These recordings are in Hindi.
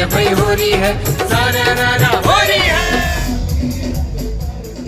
है भाई हो रही है, सारा रारा हो रही है।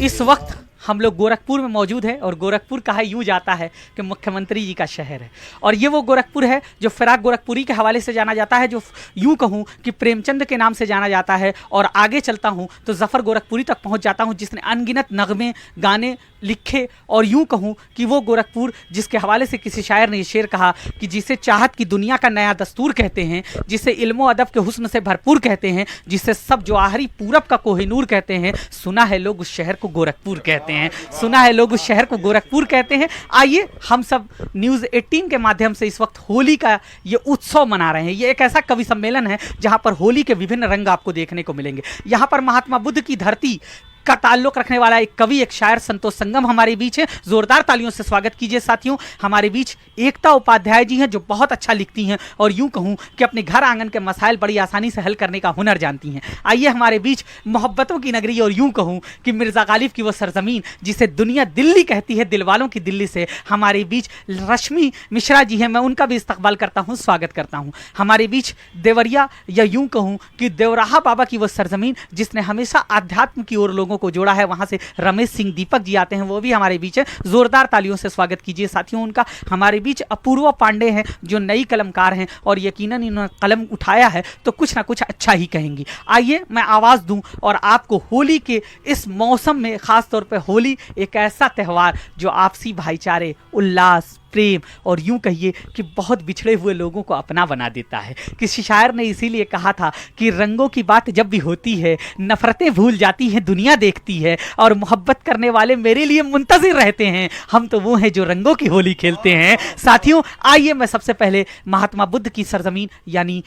इस वक्त हम लोग गोरखपुर में मौजूद है और गोरखपुर कहा यूँ जाता है कि मुख्यमंत्री जी का शहर है और ये वो गोरखपुर है जो फिराक गोरखपुरी के हवाले से जाना जाता है, जो यूँ कहूँ कि प्रेमचंद के नाम से जाना जाता है। और आगे चलता हूँ तो ज़फ़र गोरखपुरी तक पहुँच जाता हूँ जिसने अनगिनत नगमे गाने लिखे। और यूँ कहूँ कि वो गोरखपुर जिसके हवाले से किसी शायर ने ये शेर कहा कि जिसे चाहत की दुनिया का नया दस्तूर कहते हैं, जिसे इल्मो अदब के हुस्न से भरपूर कहते हैं, जिसे सब जवाहरी पूरब का कोहिनूर कहते हैं, सुना है लोग उस शहर को गोरखपुर कहते हैं, सुना है लोग उस शहर को गोरखपुर कहते हैं। आइए हम सब न्यूज़ 18 के माध्यम से इस वक्त होली का ये उत्सव मना रहे हैं। ये एक ऐसा कवि सम्मेलन है जहां पर होली के विभिन्न रंग आपको देखने को मिलेंगे। यहाँ पर महात्मा बुद्ध की धरती का ताल्लुक रखने वाला एक कवि, एक शायर संतोष संगम हमारे बीच है। जोरदार तालियों से स्वागत कीजिए साथियों। हमारे बीच एकता उपाध्याय जी हैं जो बहुत अच्छा लिखती हैं और यूं कहूं कि अपने घर आंगन के मसाइल बड़ी आसानी से हल करने का हुनर जानती हैं। आइए हमारे बीच मोहब्बतों की नगरी और यूं कहूं कि मिर्ज़ा गालिब की वो सरजमीन जिसे दुनिया दिल्ली कहती है, दिल वालों की दिल्ली से, हमारे बीच रश्मि मिश्रा जी हैं। मैं उनका भी इस्तकबाल करता हूँ, स्वागत करता हूँ। हमारे बीच देवरिया या यूं कहूँ कि देवराहा बाबा की वो सरजमीन जिसने हमेशा आध्यात्म की ओर लोगों को जोड़ा है, वहां से रमेश सिंह दीपक जी आते हैं, वो भी हमारे बीच है। जोरदार तालियों से स्वागत कीजिए साथियों उनका। हमारे बीच अपूर्वा पांडे हैं जो नई कलमकार हैं और यकीनन इन्होंने कलम उठाया है तो कुछ ना कुछ अच्छा ही कहेंगी। आइए मैं आवाज़ दूं और आपको होली के इस मौसम में, ख़ास तौर पे होली एक ऐसा त्यौहार जो आपसी भाईचारे, उल्लास, प्रेम और यूं कहिए कि बहुत बिछड़े हुए लोगों को अपना बना देता है। किसी शायर ने इसीलिए कहा था कि रंगों की बात जब भी होती है नफरतें भूल जाती हैं, दुनिया देखती है और मोहब्बत करने वाले मेरे लिए मुंतज़िर रहते हैं। हम तो वो हैं जो रंगों की होली खेलते हैं। साथियों आइए मैं सबसे पहले महात्मा बुद्ध की सरजमीन यानी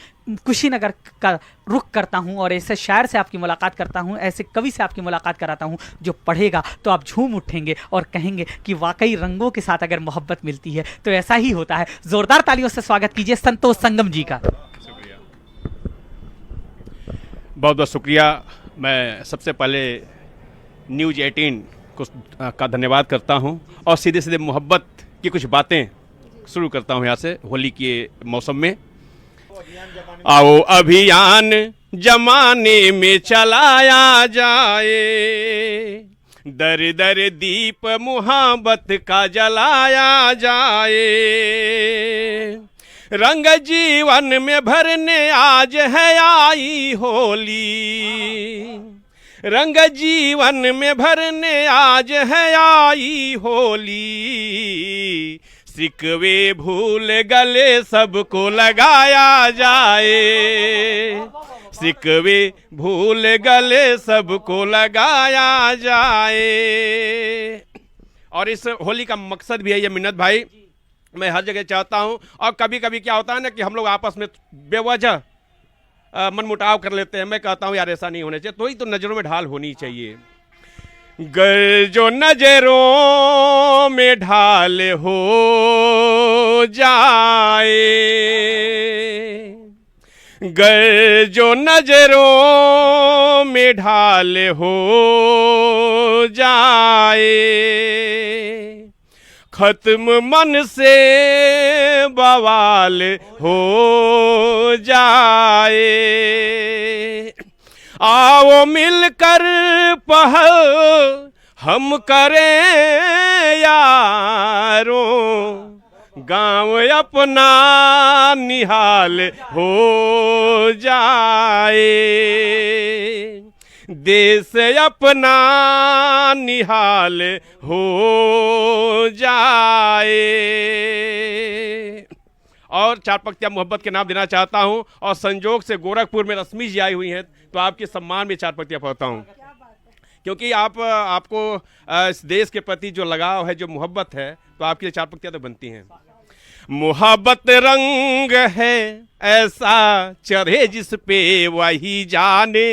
कुशीनगर का रुख करता हूं और ऐसे शायर से आपकी मुलाकात करता हूं, ऐसे कवि से आपकी मुलाकात कराता हूं जो पढ़ेगा तो आप झूम उठेंगे और कहेंगे कि वाकई रंगों के साथ अगर मोहब्बत मिलती है तो ऐसा ही होता है। जोरदार तालियों से स्वागत कीजिए संतोष संगम जी का। बहुत बहुत शुक्रिया। मैं सबसे पहले न्यूज़ 18 का धन्यवाद करता हूं और सीधे सीधे मोहब्बत की कुछ बातें शुरू करता हूं यहाँ से होली के मौसम में। आओ अभियान जमाने में चलाया जाए, दर दर दीप मुहब्बत का जलाया जाए, रंग जीवन में भरने आज है आई होली, रंग जीवन में भरने आज है आई होली, सिकवे भूल गले सबको लगाया जाए, सिकवे भूल गले सबको लगाया जाए। और इस होली का मकसद भी है ये मिन्नत भाई, मैं हर जगह चाहता हूँ। और कभी कभी क्या होता है ना कि हम लोग आपस में बेवजह मनमुटाव कर लेते हैं। मैं कहता हूँ यार ऐसा नहीं होना चाहिए, तो ही तो नज़रों में ढाल होनी चाहिए। गर जो नजरों में ढाल हो जाए, गर जो नजरों में ढाल हो जाए, खत्म मन से बवाल हो जाए, आओ मिलकर पहल हम करें यारों, गांव अपना निहाल हो जाए, देश अपना निहाल हो जाए। और चार पंक्तियां मोहब्बत के नाम देना चाहता हूं और संजोग से गोरखपुर में रश्मि जी आई हुई हैं तो आपके सम्मान में चार पंक्तियां पढ़ता हूं, क्योंकि आपको इस देश के प्रति जो लगाव है, जो मोहब्बत है, तो आपके लिए चार पंक्तियां तो बनती हैं। मोहब्बत रंग है ऐसा चढ़े जिस पे वही जाने,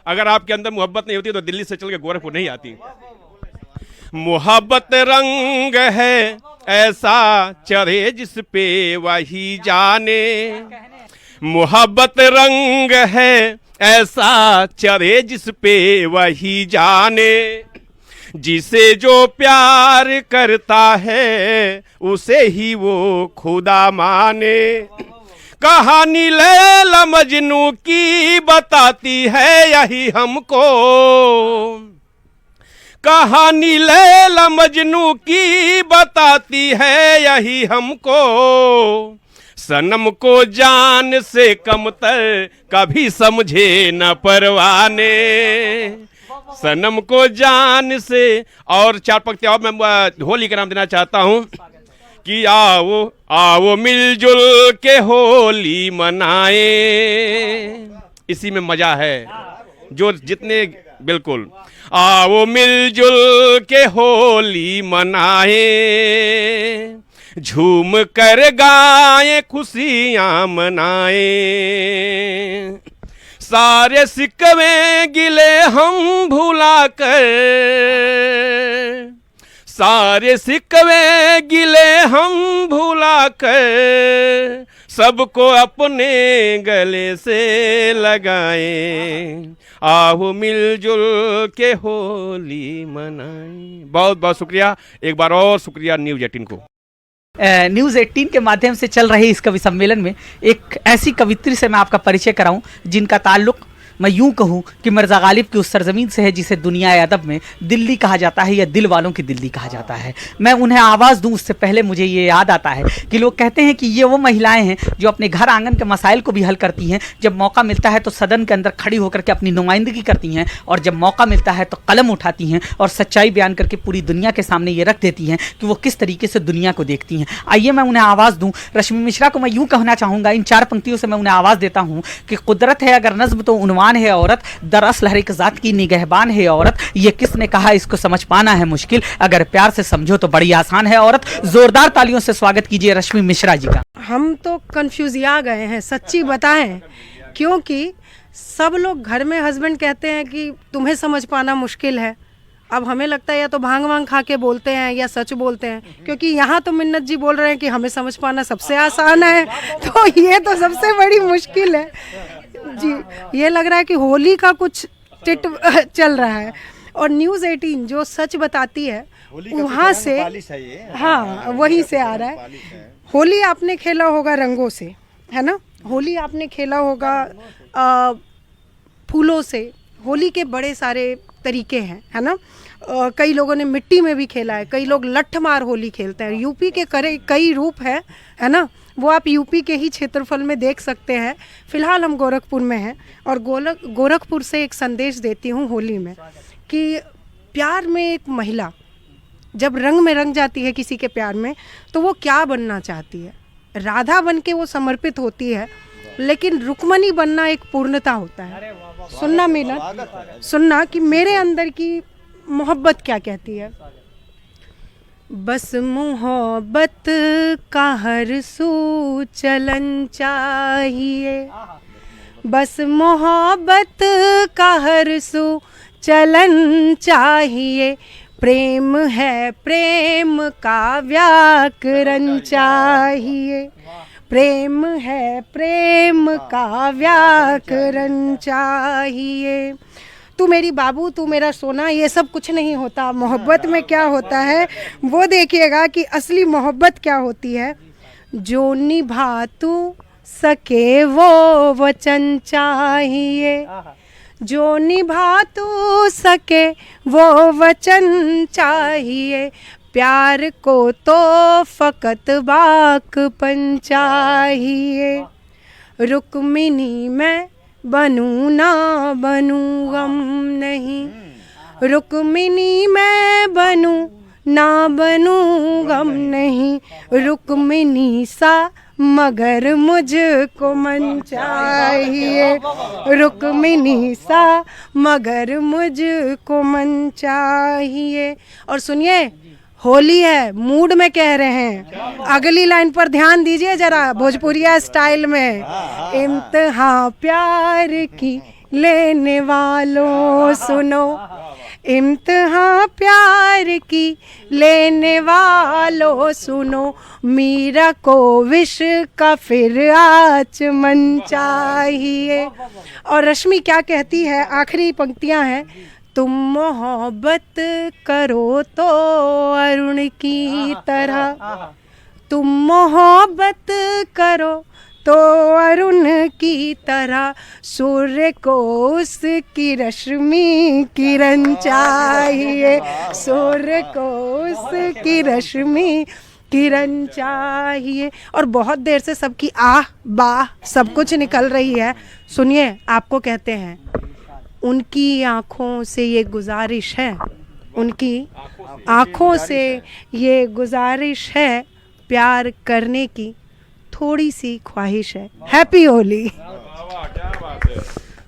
अगर आपके अंदर मोहब्बत नहीं होती तो दिल्ली से चल के गोरखपुर नहीं आती। मोहब्बत रंग है ऐसा चढ़े जिस पे वही जाने, मोहब्बत रंग है ऐसा चढ़े जिस पे वही जाने, जिसे जो प्यार करता है उसे ही वो खुदा माने, कहानी लैला मजनू की बताती है यही हमको, कहानी लैला मजनू की बताती है यही हमको, सनम को जान से कमतर कभी समझे न परवाने, सनम को जान से। और चार पंक्ति और मैं होली का नाम देना चाहता हूं कि आओ आओ मिलजुल के होली मनाए, इसी में मजा है। जो जितने बिल्कुल आओ मिलजुल के होली मनाए, झूम कर गाए खुशियां मनाए, सारे सिकवे गिले हम भुला कर, सारे सिकवे गिले हम भुला कर, सबको अपने गले से लगाएं, आओ मिलजुल के होली मनाएं। बहुत बहुत शुक्रिया, एक बार और शुक्रिया न्यूज़ 18 को। न्यूज़ 18 के माध्यम से चल रहे इस कवि सम्मेलन में एक ऐसी कवित्री से मैं आपका परिचय कराऊं जिनका ताल्लुक मैं यूं कहूं कि मिर्ज़ा गालिब की उस सरजमीन से है जिसे दुनिया अदब में दिल्ली कहा जाता है या दिल वालों की दिल्ली कहा जाता है। मैं उन्हें आवाज़ दूं उससे पहले मुझे ये याद आता है कि लोग कहते हैं कि ये वो महिलाएं हैं जो अपने घर आंगन के मसाइल को भी हल करती हैं, जब मौका मिलता है तो सदन के अंदर खड़ी होकर के अपनी नुमाइंदगी करती हैं, और जब मौका मिलता है तो कलम उठाती हैं और सच्चाई बयान करके पूरी दुनिया के सामने ये रख देती हैं कि वो किस तरीके से दुनिया को देखती हैं। आइए मैं उन्हें आवाज़ दूँ। रश्मि मिश्रा को मैं यूँ कहना चाहूँगा, इन 4 पंक्तियों से मैं उन्हें आवाज़ देता हूँ कि कुदरत है अगर नज़्म तो उन्वान है औरत, दरअसल हर एक ज़ात की निगहबान है औरत, ये किसने कहा इसको समझ पाना है मुश्किल, अगर प्यार से समझो तो बड़ी आसान है औरत। जोरदार तालियों से स्वागत कीजिए रश्मि मिश्रा जी का। हम तो कंफ्यूजिया गए हैं, सच्ची बताएं, क्योंकि सब लोग घर में हस्बैंड कहते हैं कि तुम्हें समझ पाना मुश्किल है। अब हमें लगता है या तो भांग वांग खा के बोलते हैं या सच बोलते हैं, क्योंकि यहाँ तो मिन्नत जी बोल रहे हैं कि हमें समझ पाना सबसे आसान है, तो ये तो सबसे बड़ी मुश्किल है जी। ये लग रहा है कि होली का कुछ टिट चल रहा है। और न्यूज़ 18 जो सच बताती है वहाँ से, हाँ वहीं से आ रहा है। होली आपने खेला होगा रंगों से, है ना, होली आपने खेला होगा फूलों से। होली के बड़े सारे तरीके हैं, है ना। कई लोगों ने मिट्टी में भी खेला है, कई लोग लठमार होली खेलते हैं। यूपी के कई रूप है ना, वो आप यूपी के ही क्षेत्रफल में देख सकते हैं। फिलहाल हम गोरखपुर में हैं और गोरखपुर से एक संदेश देती हूँ होली में कि प्यार में एक महिला जब रंग में रंग जाती है किसी के प्यार में, तो वो क्या बनना चाहती है। राधा बन के वो समर्पित होती है, लेकिन रुक्मणी बनना एक पूर्णता होता है। सुनना मिलन, सुनना कि मेरे अंदर की मोहब्बत क्या कहती है। बस मोहब्बत का हर सू चलन चाहिए, बस मोहब्बत का हर सू चलन चाहिए, प्रेम है प्रेम का व्याकरण चाहिए, प्रेम है प्रेम का व्याकरण चाहिए। तू मेरी बाबू, तू मेरा सोना, ये सब कुछ नहीं होता। मोहब्बत में क्या होता है वो देखिएगा कि असली मोहब्बत क्या होती है। जो निभा तू सके वो वचन चाहिए, जो निभा तू सके वो वचन चाहिए, प्यार को तो फकत बाकपन चाहिए। रुक्मिनी मैं बनूं ना बनूं गम नहीं, रुक्मिनी मैं बनूं ना बनूं गम नहीं, रुक्मिनी सा मगर मुझको मन चाहिए, रुक्मिनी सा मगर मुझको मन चाहिए। और सुनिए, होली है, मूड में कह रहे हैं। अगली लाइन पर ध्यान दीजिए जरा, भोजपुरिया स्टाइल में। इम्तिहान प्यार की लेने वालों सुनो, इम्तिहान प्यार की लेने वालों सुनो, मीरा को विश का फिर आचमन चाहिए। और रश्मि क्या कहती है, आखिरी पंक्तियां हैं। तुम मोहब्बत करो तो अरुण की तरह, तुम मोहब्बत करो तो अरुण की तरह सूर्य को उसकी रश्मि किरण चाहिए, सूर्य को उसकी रश्मि किरण चाहिए। और बहुत देर से सबकी आह बाह सब कुछ निकल रही है। सुनिए, आपको कहते हैं, उनकी आँखों से ये गुजारिश है, उनकी आँखों से ये गुजारिश है, प्यार करने की थोड़ी सी ख्वाहिश है। हैप्पी होली।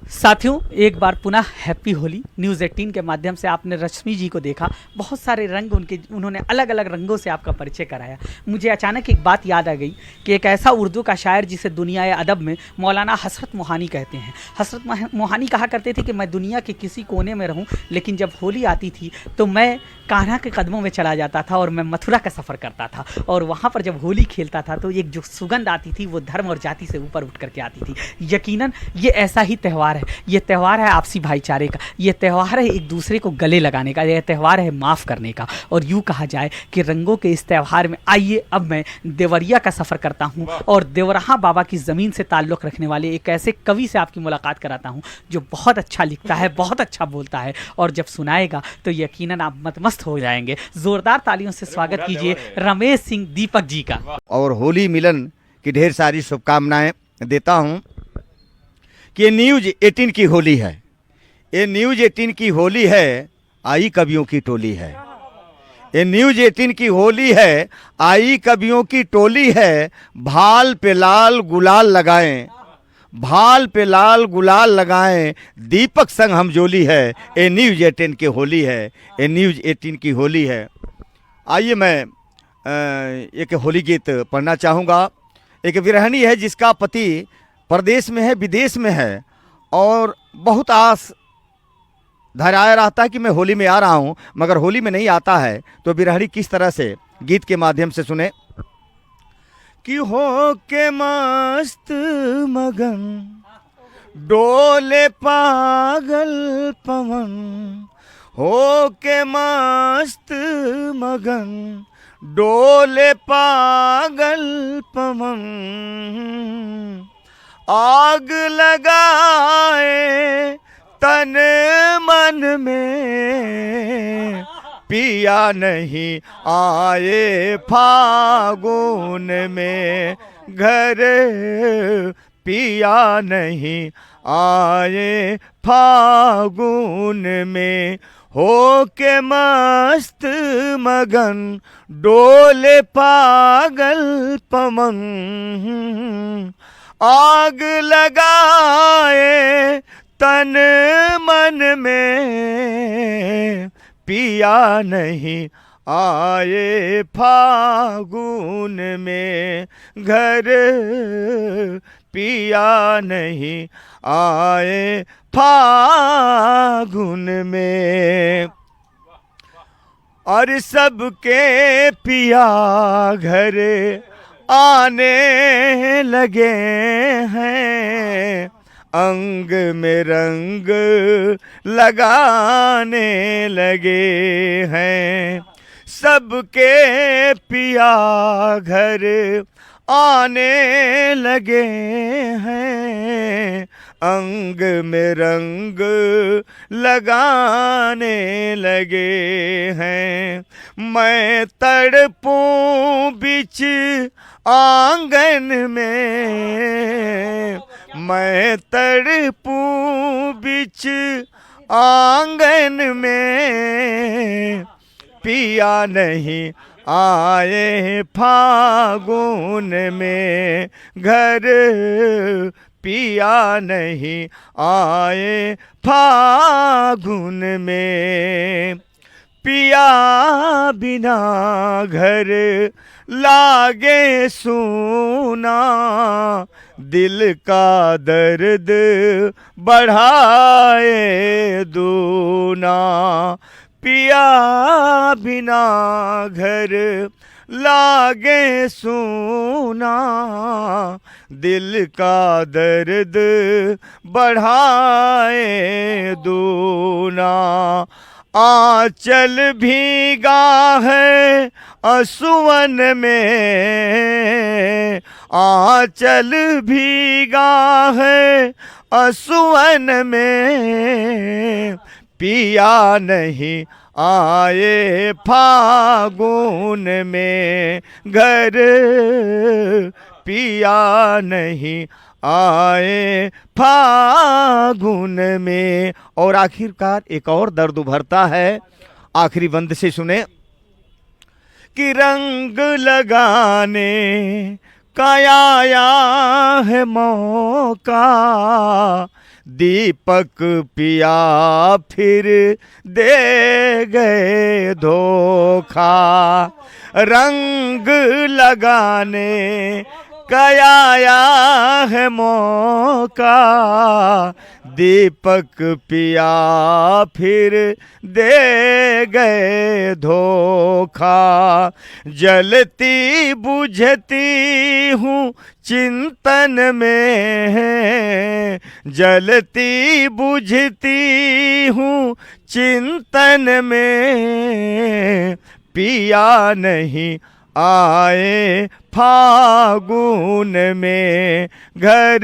साथियों, एक बार पुनः हैप्पी होली। न्यूज़ 18 के माध्यम से आपने रश्मि जी को देखा, बहुत सारे रंग उन्होंने अलग अलग रंगों से आपका परिचय कराया। मुझे अचानक एक बात याद आ गई कि एक ऐसा उर्दू का शायर जिसे दुनिया अदब में मौलाना हसरत मोहानी कहते हैं। हसरत मोहानी कहा करते थे कि मैं दुनिया के किसी कोने में रहूं, लेकिन जब होली आती थी तो मैं कान्हा के कदमों में चला जाता था और मैं मथुरा का सफ़र करता था, और वहाँ पर जब होली खेलता था तो एक जो सुगंध आती थी वो धर्म और जाति से ऊपर उठ करके आती थी। यकीनन ये ऐसा ही त्यौहार है। ये त्यौहार है आपसी भाईचारे का, ये त्यौहार है एक दूसरे को गले लगाने का, यह त्यौहार है माफ़ करने का। और यूँ कहा जाए कि रंगों के इस त्यौहार में आइए अब मैं देवरिया का सफ़र करता हूँ और देवराहा बाबा की ज़मीन से ताल्लुक़ रखने वाले एक ऐसे कवि से आपकी मुलाकात कराता हूँ जो बहुत अच्छा लिखता है, बहुत अच्छा बोलता है, और जब सुनाएगा तो यकीनन आप मतमस्त हो जाएंगे। ज़ोरदार तालियों से स्वागत कीजिए रमेश सिंह दीपक जी का। और होली मिलन की ढेर सारी शुभकामनाएं देता हूं कि ये न्यूज़ 18 की होली है, ये न्यूज़ 18 की होली है, आई कवियों की टोली है। ये न्यूज़ 18 की होली है, आई कवियों की टोली है। भाल पे लाल गुलाल लगाएं, भाल पे लाल गुलाल लगाएं, दीपक संग हम जोली है। ये न्यूज़ 18 की होली है, ये न्यूज़ 18 की होली है। आइए मैं एक होली गीत पढ़ना चाहूँगा। एक विरहणी है जिसका पति प्रदेश में है, विदेश में है, और बहुत आस धराया रहता है कि मैं होली में आ रहा हूँ, मगर होली में नहीं आता है। तो विरहणी किस तरह से गीत के माध्यम से सुने कि हो के मस्त मगन डोले पागल पवन, हो के मस्त मगन डोले पागल पवन, आग लगाए तन मन में, पिया नहीं आए फागुन में घर, पिया नहीं आए फागुन में। हो के मस्त मगन डोले पागल पवन, आग लगाए तन मन में, पिया नहीं आए फागुन में घर, पिया नहीं आए फागुन में। और सबके पिया घर आने लगे हैं, अंग में रंग लगाने लगे हैं। सबके पिया घर आने लगे हैं, अंग में रंग लगाने लगे हैं। मैं तड़पूं बिच आंगन में, मैं तड़पूं बिच आंगन में, पिया नहीं आए फागुन में घर, पिया नहीं आए फागुन में। पिया बिना घर लागे सूना, दिल का दर्द बढ़ाए दूना। पिया बिना घर लागे सूना, दिल का दर्द बढ़ाए दूना। आंचल भीगा है असुवन में, आंचल भीगा है असुवन में, पिया नहीं आए फागुन में, घर पिया नहीं आए फागुन में। और आखिरकार एक और दर्द उभरता है, आखिरी बंद से सुने कि रंग लगाने का आया है मौका, दीपक पिया फिर दे गए धोखा, रंग लगाने का आया है मौका, दीपक पिया फिर दे गए धोखा, जलती बुझती हूँ चिंतन में, जलती बुझती हूँ चिंतन में, पिया नहीं आए फागुन में, घर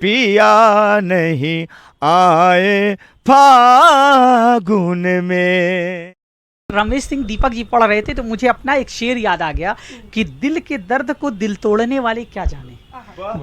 पिया नहीं आए फागुन में। रमेश सिंह दीपक जी पढ़ रहे थे तो मुझे अपना एक शेर याद आ गया कि दिल के दर्द को दिल तोड़ने वाले क्या जाने,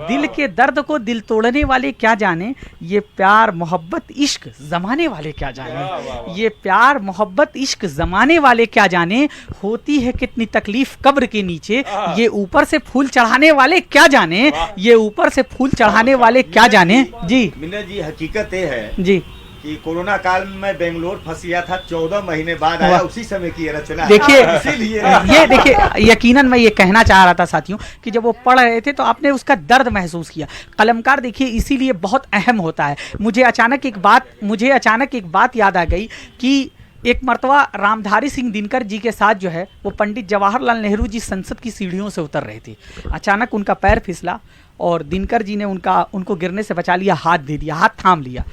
दिल के दर्द को दिल तोड़ने वाले क्या जाने, ये प्यार मोहब्बत इश्क जमाने वाले क्या जाने, ये प्यार मोहब्बत इश्क जमाने वाले क्या जाने, होती है कितनी तकलीफ कब्र के नीचे, ये ऊपर से फूल चढ़ाने वाले क्या जाने, ये ऊपर से फूल चढ़ाने वाले क्या जाने। जी मिन्नत जी, हकीकत ये है जी कि कोरोना काल में बेंगलोर फंस गया था, 14 महीने बाद आया, उसी समय की ये रचना है। देखिए इसीलिए ये देखिए, यकीनन मैं ये कहना चाह रहा था साथियों कि जब वो पढ़ रहे थे तो आपने उसका दर्द महसूस किया। कलमकार देखिए इसीलिए बहुत अहम होता है। मुझे अचानक एक बात याद आ गई कि एक मर्तबा रामधारी सिंह दिनकर जी के साथ जो है वो पंडित जवाहरलाल नेहरू जी संसद की सीढ़ियों से उतर रहे थे। अचानक उनका पैर फिसला और दिनकर जी ने उनको गिरने से बचा लिया, हाथ दे दिया, हाथ थाम लिया।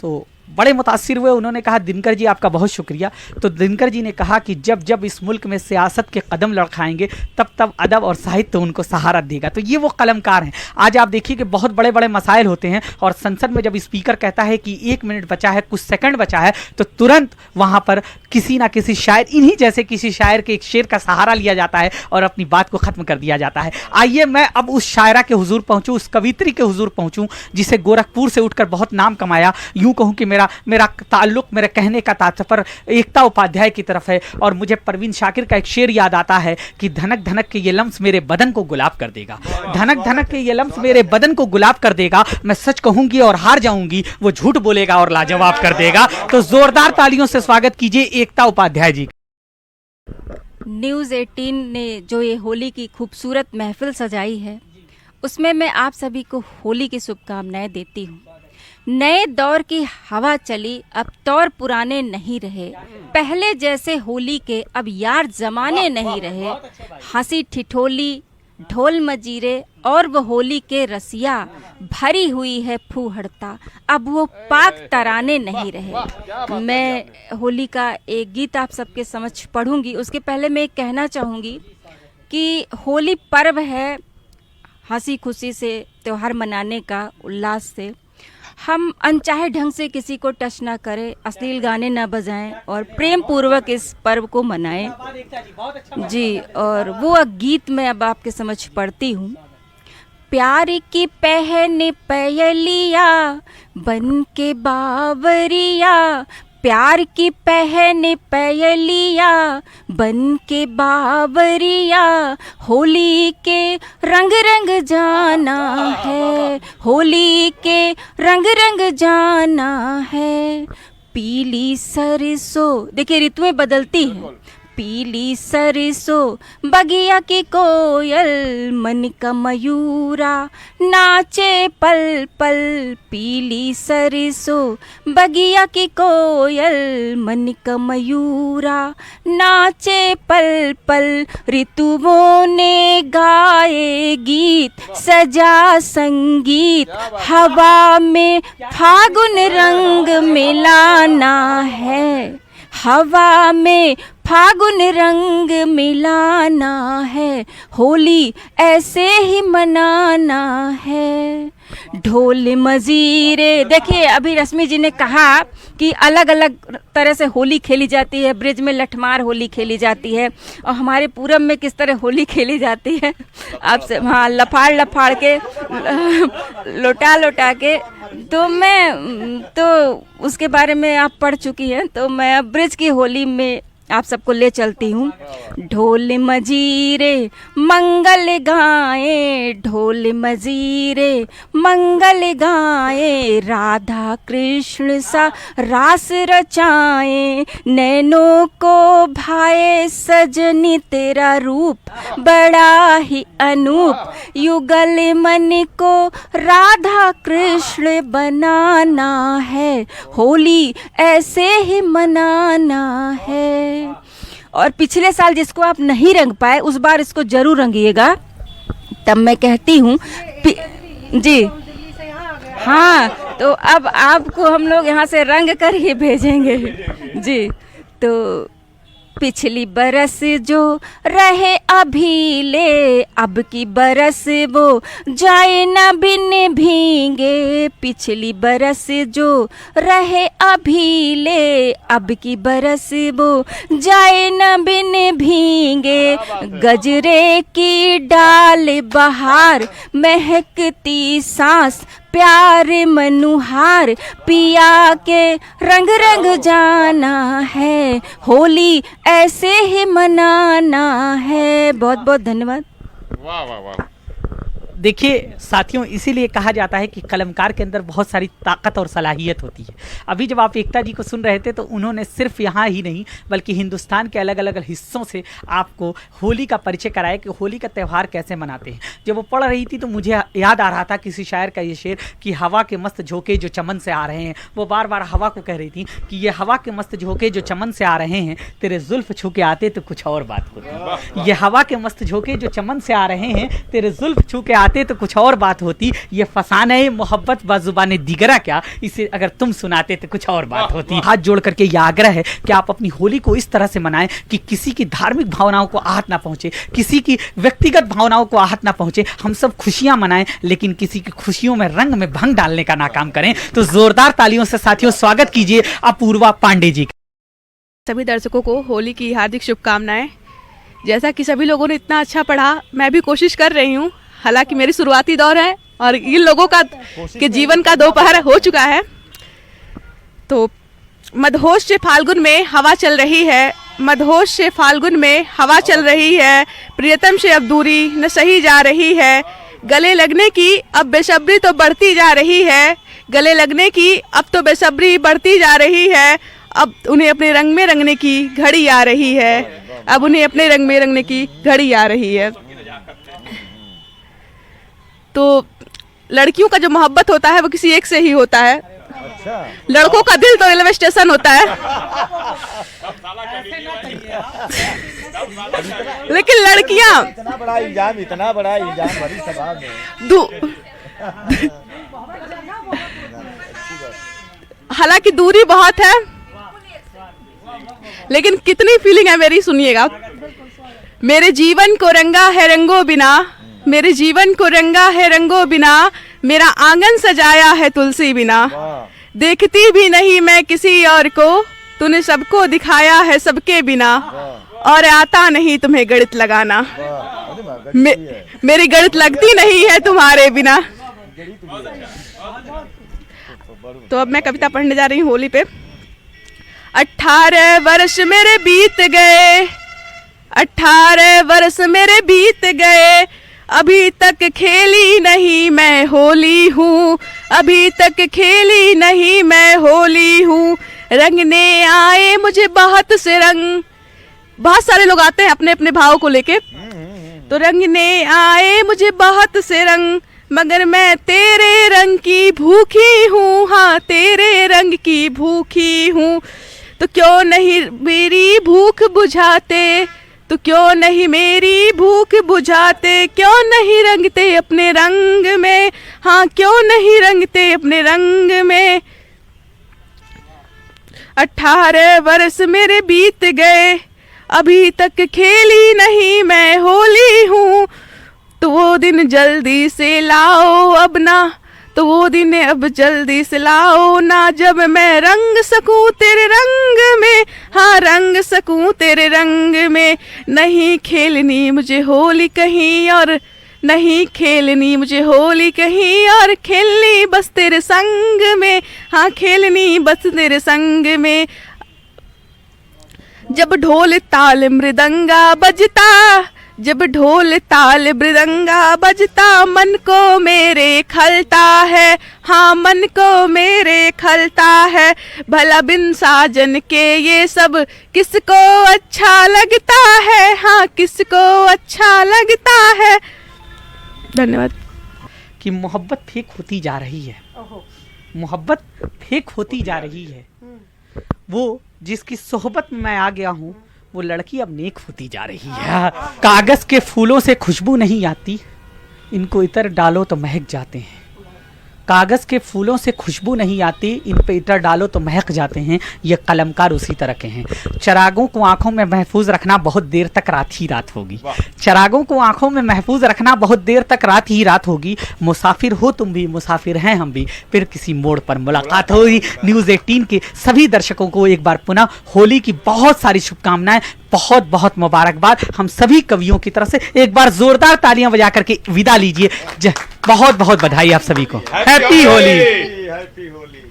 तो बड़े मुतासिर हुए, उन्होंने कहा दिनकर जी आपका बहुत शुक्रिया। तो दिनकर जी ने कहा कि जब जब इस मुल्क में सियासत के कदम लड़खाएंगे तब तब अदब और साहित्य उनको सहारा देगा। तो ये वो कलमकार हैं। आज आप देखिए कि बहुत बड़े बड़े मसाइल होते हैं और संसद में जब स्पीकर कहता है कि 1 मिनट बचा है, कुछ सेकंड बचा है, तो तुरंत वहाँ पर किसी ना किसी शायर, इन्हीं जैसे किसी शायर के एक शेर का सहारा लिया जाता है और अपनी बात को ख़त्म कर दिया जाता है। आइए मैं अब उस शायरा के हुजूर पहुँचूँ, उस कवित्री के हुजूर पहुँचूँ जिसे गोरखपुर से उठकर बहुत नाम कमाया। यूँ कहूँ कि मेरा ताल्लुक, मेरे कहने का तात्पर्य एकता उपाध्याय की तरफ है। और मुझे परवीन शाकिर का एक शेर याद आता है कि धनक धनक के ये लम्स मेरे बदन को गुलाब कर देगा, धनक धनक के ये लम्स मेरे बदन को गुलाब कर देगा, मैं सच कहूंगी और हार जाऊंगी, वो झूठ बोलेगा और लाजवाब कर देगा। तो जोरदार तालियों से स्वागत कीजिए एकता उपाध्याय जी। न्यूज़ 18 ने जो ये होली की खूबसूरत महफिल सजाई है, उसमें मैं आप सभी को होली की शुभकामनाएं देती हूँ। नए दौर की हवा चली, अब तौर पुराने नहीं रहे, पहले जैसे होली के अब यार जमाने नहीं रहे, हंसी ठिठोली ढोल मजीरे और वो होली के रसिया, भरी हुई है फूहड़ता, अब वो पाक तराने नहीं रहे। मैं होली का एक गीत आप सबके समक्ष पढ़ूंगी। उसके पहले मैं कहना चाहूँगी कि होली पर्व है हंसी खुशी से त्यौहार मनाने का, उल्लास से। हम अनचाहे ढंग से किसी को टच ना करें, अश्लील गाने ना बजाएं और प्रेम पूर्वक इस पर्व को मनाएं। जी, और वो गीत मैं अब आपके समझ पढ़ती हूँ। प्यार की पहने पयलिया बन के बावरिया, प्यार की पहने पयलिया बन के बावरिया, होली के रंग रंग जाना है, होली के रंग रंग जाना है। पीली सरसों, देखिए ऋतुएं बदलती हैं, पीली सरसों बगिया की कोयल, मन का मयूरा नाचे पल पल, पीली सरसों बगिया की कोयल, मन का मयूरा नाचे पल पल, ऋतुओं ने गाए गीत सजा संगीत, हवा में फागुन रंग मिलाना है, हवा में फागुन रंग मिलाना है, होली ऐसे ही मनाना है। ढोल मजीरे, देखिए अभी रश्मि जी ने कहा कि अलग अलग तरह से होली खेली जाती है। ब्रिज में लठमार होली खेली जाती है, और हमारे पूरब में किस तरह होली खेली जाती है आपसे, हाँ, लफाड़ लफाड़ के, लोटा लोटा के। तो उसके बारे में आप पढ़ चुकी हैं, तो मैं अब ब्रिज की होली में आप सबको ले चलती हूँ। ढोल मजीरे मंगल गाए, ढोल मजीरे मंगल गाए, राधा कृष्ण सा रास रचाए, नैनों को भाए सजनी तेरा रूप बड़ा ही अनूप, युगल मन को राधा कृष्ण बनाना है, होली ऐसे ही मनाना है। और पिछले साल जिसको आप नहीं रंग पाए, उस बार इसको जरूर रंगिएगा। तब मैं कहती हूँ जी, हाँ, तो अब आपको हम लोग यहाँ से रंग कर ही भेजेंगे जी। तो पिछली बरस जो रहे अभी ले, अब की बरस वो जाए न बिन भींगे, पिछली बरस जो रहे अभी ले, अब की बरस वो जाए न बिन भींगे, गजरे की डाल बहार महकती सांस प्यार मनुहार, पिया के रंग रंग जाना है, होली ऐसे ही मनाना है। बहुत बहुत धन्यवाद। वाह वाह वाह। देखिए साथियों, इसीलिए कहा जाता है कि कलमकार के अंदर बहुत सारी ताकत और सलाहियत होती है। अभी जब आप एकता जी को सुन रहे थे तो उन्होंने सिर्फ यहाँ ही नहीं बल्कि हिंदुस्तान के अलग अलग हिस्सों से आपको होली का परिचय कराया कि होली का त्यौहार कैसे मनाते हैं। जब वो पढ़ रही थी तो मुझे याद आ रहा था किसी शायर का ये शेर कि हवा के मस्त झोंके जो चमन से आ रहे हैं। वो बार बार हवा को कह रही थी कि ये हवा के मस्त झोंके जो चमन से आ रहे हैं, तेरे जुल्फ छू के आते तो कुछ और बात होती। ये हवा के मस्त झोंके जो चमन से आ रहे हैं, तेरे जुल्फ छू के आते तो कुछ और बात होती। ये फसाने मोहब्बत बाजुबाने दिगरा क्या, इसे अगर तुम सुनाते तो कुछ और बात होती। हाथ जोड़ करके यह आग्रह है कि आप अपनी होली को इस तरह से मनाएं कि किसी की धार्मिक भावनाओं को आहत ना पहुंचे, किसी की व्यक्तिगत भावनाओं को आहत ना पहुंचे। हम सब खुशियां मनाएं लेकिन किसी की खुशियों में रंग में भंग डालने का ना काम करें। तो जोरदार तालियों से साथियों स्वागत कीजिए अपूर्वा पांडे जी का। सभी दर्शकों को होली की हार्दिक शुभकामनाएं। जैसा कि सभी लोगों ने इतना अच्छा पढ़ा, मैं भी कोशिश कर रही हूँ। हालांकि मेरी शुरुआती दौर है और इन लोगों का के जीवन का दोपहर हो चुका है। तो मदहोश से फाल्गुन में हवा चल रही है, मदहोश से फाल्गुन में हवा चल रही है, प्रियतम से अब दूरी न सही जा रही है, गले लगने की अब बेसब्री तो बढ़ती जा रही है, गले लगने की अब तो बेसब्री बढ़ती जा रही है, अब उन्हें अपने रंग में रंगने की घड़ी आ रही है, अब उन्हें अपने रंग में रंगने की घड़ी आ रही है। तो लड़कियों का जो मोहब्बत होता है वो किसी एक से ही होता है। अच्छा। लड़कों का दिल तो रेलवे स्टेशन होता है। लेकिन लड़कियां इतना बड़ा इल्जाम भरी सभा में हालांकि दूरी बहुत है, लेकिन कितनी फीलिंग है मेरी, सुनिएगा। मेरे जीवन को रंगा है रंगों बिना, मेरे जीवन को रंगा है रंगों बिना, मेरा आंगन सजाया है तुलसी बिना, देखती भी नहीं मैं किसी और को, तूने सबको दिखाया है सबके बिना, और आता नहीं तुम्हें गणित लगाना, मेरी गणित लगती नहीं है तुम्हारे बिना। तो अब मैं कविता पढ़ने जा रही हूँ होली पे। 18 वर्ष मेरे बीत गए, 18 वर्ष मेरे बीत गए, अभी तक खेली नहीं मैं होली हूँ, अभी तक खेली नहीं मैं होली हूँ, रंगने आए मुझे बहुत से रंग। बहुत सारे लोग आते हैं अपने अपने भाव को लेके। तो रंगने आए मुझे बहुत से रंग, मगर मैं तेरे रंग की भूखी हूँ, हाँ तेरे रंग की भूखी हूँ। तो क्यों नहीं मेरी भूख बुझाते, तो क्यों नहीं मेरी भूख बुझाते, क्यों नहीं रंगते अपने रंग में, हाँ क्यों नहीं रंगते अपने रंग में। 18 वर्ष मेरे बीत गए, अभी तक खेली नहीं मैं होली हूँ, तो वो दिन जल्दी से लाओ अब ना, तो वो दिन अब जल्दी से लाओ ना, जब मैं रंग सकूं तेरे रंग में, हाँ रंग सकूं तेरे रंग में। नहीं खेलनी मुझे होली कहीं और, नहीं खेलनी मुझे होली कहीं और, खेलनी बस तेरे संग में, हाँ खेलनी बस तेरे संग में। जब ढोल ताल मृदंगा बजता, जब ढोल ताल मृदंगा बजता, मन को मेरे खलता है, हाँ मन को मेरे खलता है। भला बिन साजन के ये सब किसको अच्छा लगता है, हाँ किसको अच्छा लगता है। धन्यवाद। कि मोहब्बत फेक होती जा रही है, मोहब्बत फेक होती जा रही है। वो जिसकी सोहबत में मैं आ गया हूँ, वो लड़की अब नेक होती जा रही है। कागज के फूलों से खुशबू नहीं आती, इनको इतर डालो तो महक जाते हैं। कागज के फूलों से खुशबू नहीं आती, इन पे इतर डालो तो महक जाते हैं। ये कलमकार उसी तरह के हैं। चरागों को आंखों में महफूज रखना बहुत देर तक रात ही रात होगी। चरागों को आंखों में महफूज रखना बहुत देर तक रात ही रात होगी। मुसाफिर हो तुम भी, मुसाफिर हैं हम भी, फिर किसी मोड़ पर मुलाकात होगी। न्यूज़ 18 के सभी दर्शकों को एक बार पुनः होली की बहुत सारी शुभकामनाएं, बहुत बहुत मुबारकबाद। हम सभी कवियों की तरफ से एक बार जोरदार तालियां बजा करके विदा लीजिए। बहुत बहुत बधाई आप सभी को। हैप्पी होली। हैप्पी होली।